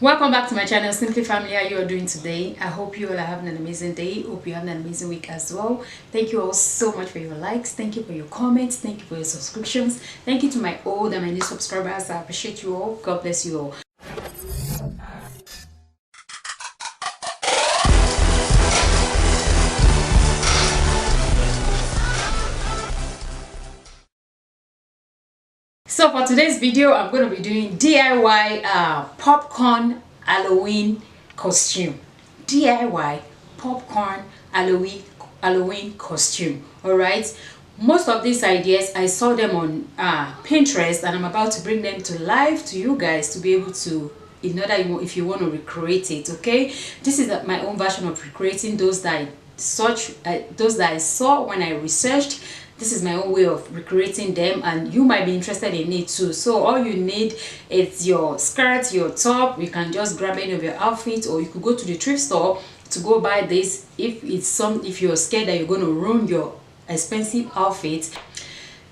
Welcome back to my channel, Simply Family. How you are doing today? I hope you all are having an amazing day. Hope you have an amazing week as well. Thank you all so much for your likes. Thank you for your comments. Thank you for your subscriptions. Thank you to my old and my new subscribers. I appreciate you all. God bless you all. So for today's video, I'm going to be doing DIY popcorn Halloween costume. DIY popcorn Halloween costume. All right. Most of these ideas I saw them on Pinterest, and I'm about to bring them to life to you guys to be able to, in order if you want to recreate it. Okay, this is my own version of recreating those that I saw when I researched. This is my own way of recreating them, and you might be interested in it too. So all you need is your skirt, your top. You can just grab any of your outfits, or you could go to the thrift store to go buy this if you're scared that you're going to ruin your expensive outfit.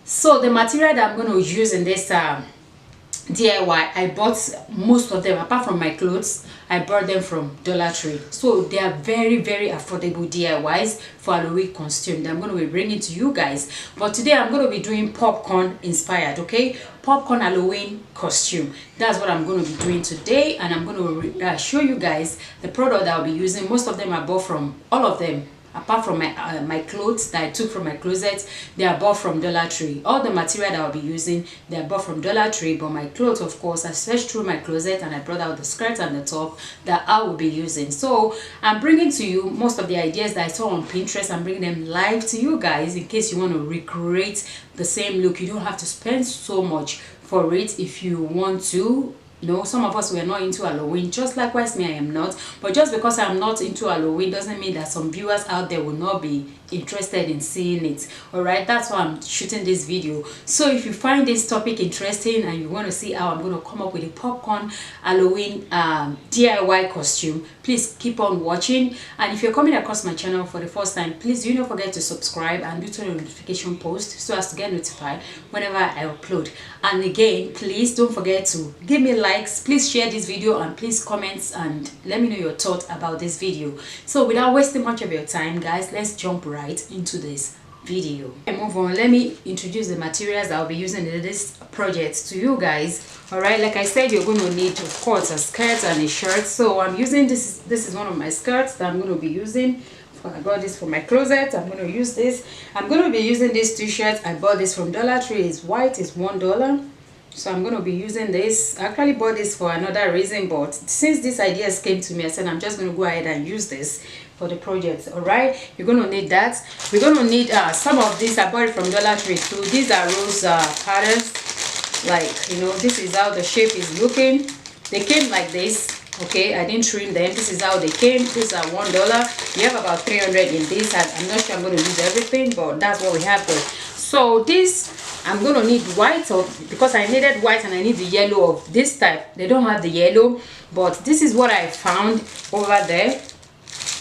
So the material that I'm going to use in this DIY, I bought most of them apart from my clothes. I bought them from Dollar Tree. So they are very affordable DIYs for Halloween costume that I'm going to be bringing to you guys. But today I'm going to be doing popcorn inspired. Okay, popcorn Halloween costume. That's what I'm going to be doing today, and I'm going to show you guys the product that I'll be using. Most of them I bought from, all of them apart from my clothes that I took from my closet, they are bought from Dollar Tree. All the material that I'll be using, they are bought from Dollar Tree. But my clothes, of course, I searched through my closet and I brought out the skirt and the top that I will be using. So I'm bringing to you most of the ideas that I saw on Pinterest. I'm bringing them live to you guys in case you want to recreate the same look. You don't have to spend so much for it if you want to. No, some of us were not into Halloween, just likewise me, I am not. But just because I'm not into Halloween doesn't mean that some viewers out there will not be interested in seeing it. All right, that's why I'm shooting this video. So if you find this topic interesting and you want to see how I'm going to come up with a popcorn Halloween DIY costume, please keep on watching. And if you're coming across my channel for the first time, please do not forget to subscribe and do turn on the notification post so as to get notified whenever I upload. And again, please don't forget to give me likes. Please share this video and please comment and let me know your thoughts about this video. So without wasting much of your time, guys, let's jump right into this video and move on. Let me introduce the materials that I'll be using in this project to you guys. All right, like I said, you're going to need, of course, a skirt and a shirt. So I'm using this is one of my skirts that I'm going to be using. I got this from my closet. I'm going to use this. I'm going to be using this t-shirt. I bought this from Dollar Tree. It's white. It's $1. So I'm going to be using this. I actually bought this for another reason, but since these ideas came to me, I said I'm just going to go ahead and use this for the project. All right, you're going to need that. We're going to need some of this. I bought it from Dollar Tree too. These are rose patterns. Like, you know, this is how the shape is looking. They came like this. Okay, I didn't trim them. This is how they came. These are $1. You have about 300 in this. I'm not sure I'm going to use everything, but that's what we have there. So this, I'm going to need white because I needed white and I need the yellow of this type. They don't have the yellow, but this is what I found over there.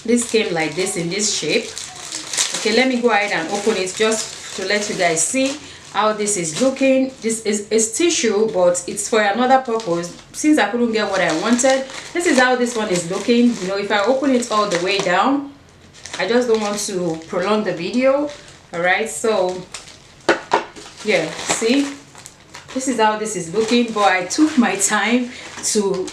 This came like this in this shape. Okay, let me go ahead and open it just to let you guys see how this is looking. This is tissue, but it's for another purpose. Since I couldn't get what I wanted, this is how this one is looking. You know, if I open it all the way down, I just don't want to prolong the video. All right, so yeah, see, this is how this is looking, but I took my time to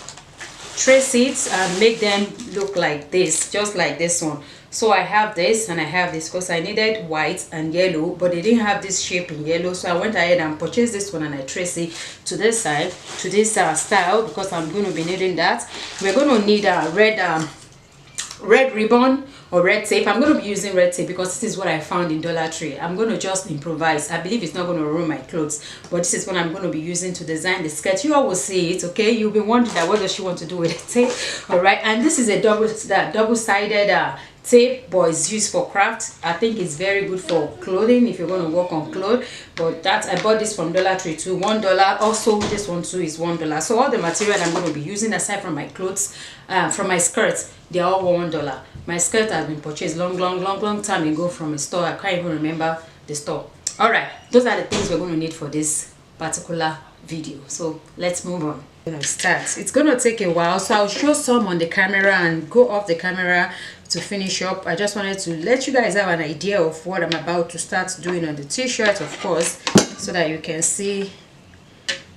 trace it and make them look like this, just like this one. So I have this and I have this because I needed white and yellow, but they didn't have this shape in yellow. So I went ahead and purchased this one and I traced it to this side, to this style, because I'm going to be needing that. We're going to need a red ribbon or red tape. I'm going to be using red tape because this is what I found in Dollar Tree. I'm going to just improvise. I believe it's not going to ruin my clothes, but this is what I'm going to be using to design the skirt. You all will see it. Okay, you'll be wondering that what does she want to do with the tape. All right, and this is a double-sided tape, but it's used for craft. I think it's very good for clothing if you're going to work on clothes. But that, I bought this from Dollar Tree too, $1. Also this one too is $1. So all the material I'm going to be using aside from my clothes, from my skirts, they're all $1. My skirt has been purchased long time ago from a store. I can't even remember the store. All right, those are the things we're going to need for this particular video. So let's move on. gonna start. It's gonna take a while, so I'll show some on the camera and go off the camera to finish up. I just wanted to let you guys have an idea of what I'm about to start doing on the t-shirt, of course, so that you can see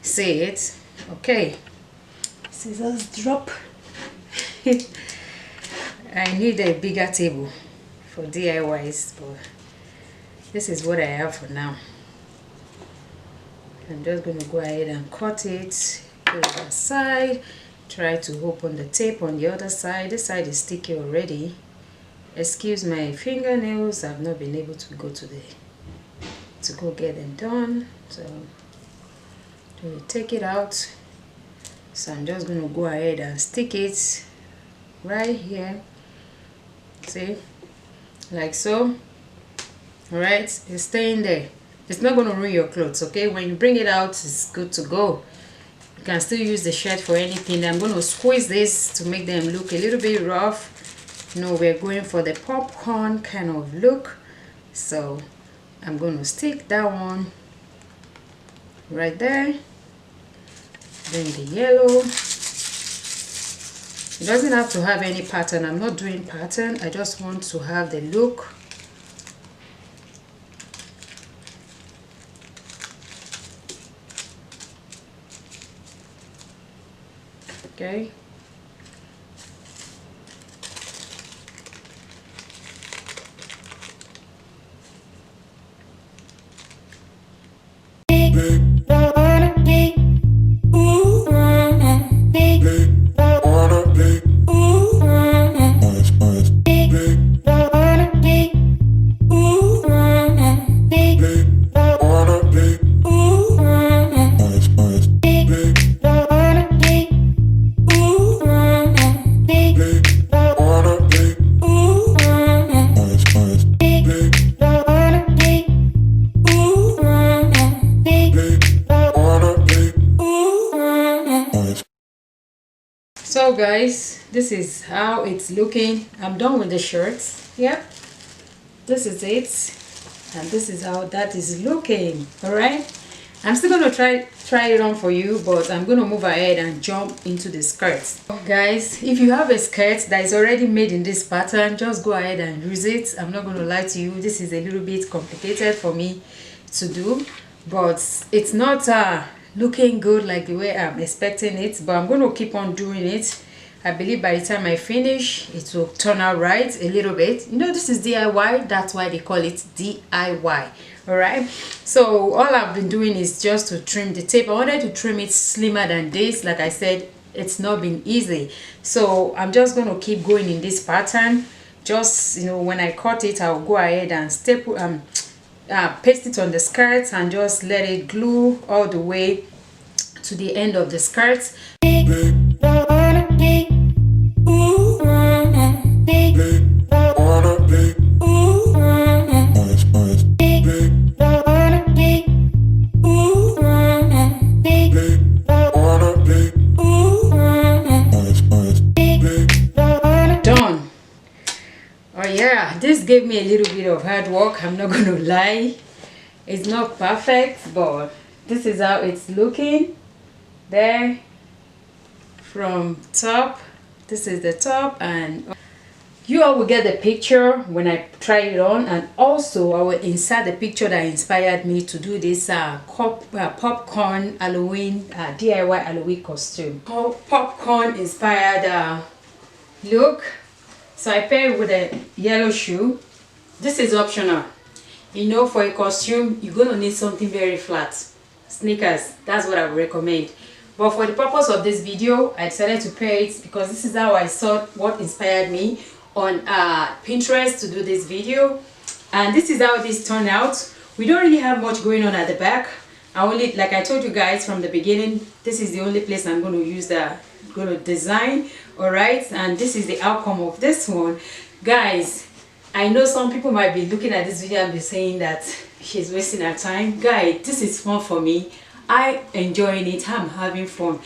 it. Okay, scissors drop. I need a bigger table for DIYs, but this is what I have for now. I'm just going to go ahead and cut it, put it aside, try to open the tape on the other side. This side is sticky already. Excuse my fingernails, I've not been able to go get them done, so to take it out. So I'm just going to go ahead and stick it right here, see, like so. All right, it's staying there. It's not going to ruin your clothes, okay? When you bring it out, it's good to go. You can still use the shirt for anything. I'm going to squeeze this to make them look a little bit rough. You know, we're going for the popcorn kind of look, so I'm going to stick that one right there. Then the yellow. It doesn't have to have any pattern. I'm not doing pattern. I just want to have the look. Okay. So guys, this is how it's looking. I'm done with the shirts. Yep, this is it, and this is how that is looking. All right, I'm still gonna try it on for you, but I'm gonna move ahead and jump into the skirts. Guys, if you have a skirt that is already made in this pattern, just go ahead and use it. I'm not gonna lie to you, this is a little bit complicated for me to do, but it's not looking good like the way I'm expecting it, but I'm going to keep on doing it. I believe by the time I finish, it will turn out right a little bit. You know, this is DIY, that's why they call it DIY. All right, so all I've been doing is just to trim the tape. I wanted to trim it slimmer than this. Like I said, it's not been easy, so I'm just going to keep going in this pattern. Just, you know, when I cut it, I'll go ahead and staple paste it on the skirt and just let it glue all the way to the end of the skirt. Done. Oh yeah, this gave me a little bit of hard work, I'm not gonna lie. It's not perfect, but this is how it's looking there from top. This is the top, and you all will get the picture when I try it on, and also I will insert the picture that inspired me to do this popcorn Halloween DIY Halloween costume. Popcorn inspired look. So I pair it with a yellow shoe. This is optional. You know, for a costume, you're going to need something very flat. Sneakers, that's what I would recommend. But for the purpose of this video, I decided to pair it because this is how I saw what inspired me on Pinterest to do this video. And this is how this turned out. We don't really have much going on at the back. I only, like I told you guys from the beginning, this is the only place I'm going to use going to design. All right, and this is the outcome of this one. Guys, I know some people might be looking at this video and be saying that she's wasting her time. Guys, this is fun for me. I enjoying it. I'm having fun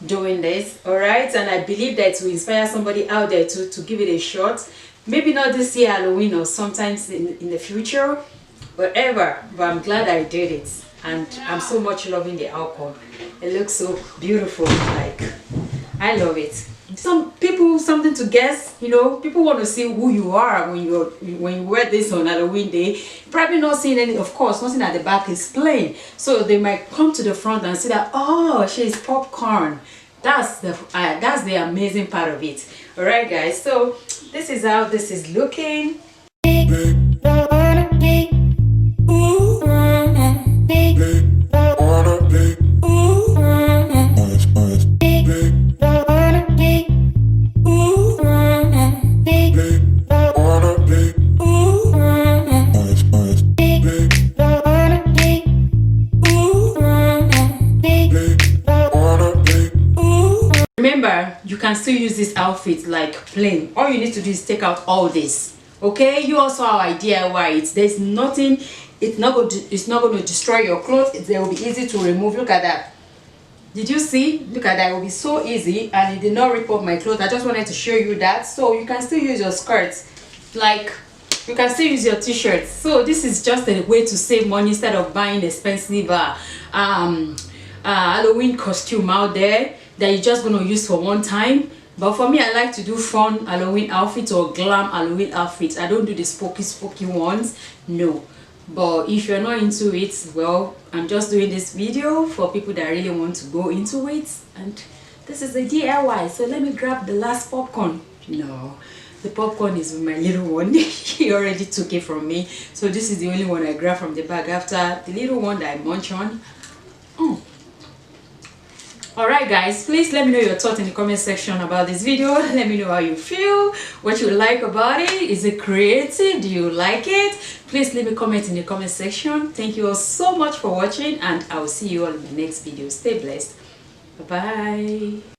doing this. All right, and I believe that it will inspire somebody out there to give it a shot. Maybe not this year Halloween, or sometimes in the future, whatever, but I'm glad I did it. and I'm so much loving the outcome. It looks so beautiful. Like, I love it. Some people, something to guess, you know, people want to see who you are when you wear this on Halloween day. Probably not seeing any, of course, nothing at the back is plain, so they might come to the front and see that, oh, she's popcorn. That's the amazing part of it. All right, guys, so this is how this is looking. Remember, you can still use this outfit like plain. All you need to do is take out all this. Okay, you also have DIY it. There's nothing, it's not going to destroy your clothes. They will be easy to remove. Look at that. Did you see? Look at that. It will be so easy, and it did not rip up my clothes. I just wanted to show you that. So you can still use your skirts, like you can still use your t-shirts. So this is just a way to save money instead of buying expensive Halloween costume out there that you're just going to use for one time. But for me, I like to do fun Halloween outfits or glam Halloween outfits. I don't do the spooky ones, no. But if you're not into it, well, I'm just doing this video for people that really want to go into it. And this is a DIY. So let me grab the last popcorn. No, the popcorn is with my little one. He already took it from me, so this is the only one I grabbed from the bag after the little one that I munch on. Alright guys, please let me know your thoughts in the comment section about this video. Let me know how you feel, what you like about it. Is it creative? Do you like it? Please leave a comment in the comment section. Thank you all so much for watching, and I will see you all in the next video. Stay blessed. Bye bye.